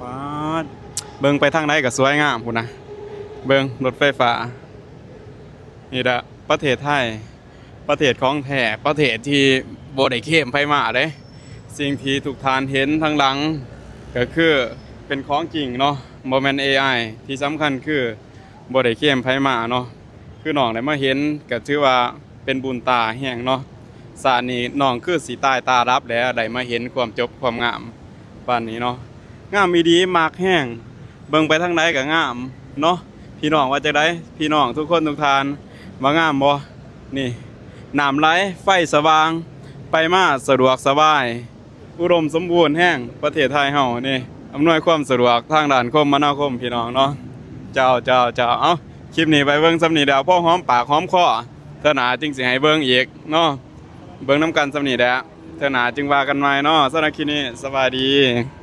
ป๊าดเบิ่งไปทางใดก็สวยงามพุ่นนะเบิ่งรถไฟฟ้านี่ละประเทศไทยประเทศของแท้ประเทศที่บ่ได้เข้มไผมาเด้สิ่งที่ทุกท่านเห็นทางหลังก็คือเป็นของจริงเนาะบ่แม่น AI ที่สำคัญคือบ่ได้เข้มไผมาเนาะคือน้องได้มาเห็นก็ถือว่าเป็นบุญตาแฮงเนาะสานี้น้องคือสิตายตารับแล้วได้มาเห็นความจบความงามปานนี้เนาะงามอีดีมากแฮงเบิ่งไปทางใดก็งามเนาะพี่น้องว่าจังได๋พี่น้องทุกคนทุกท่านว่างามบ่นี่น้ำไหลไฟสว่างไปมาสะดวกสบายอุดมสมบูรณ์แห้งประเทศไทยเฮานี่อำนวยความสะดวกทางด้านคมนาคมพี่น้องเนาะเจ้าเอ้าคลิปนี้ไปเบิ่งสำนี้เดี๋ยวพ่อหอมปากหอมคอเทื่อหน้าจึงสิให้เบิ่งอีกเนาะเบิ่งนำกันสำนี้แหละเทื่อหน้าจึงว่ากันใหม่เนาะสำหรับคลิปนี้สวัสดี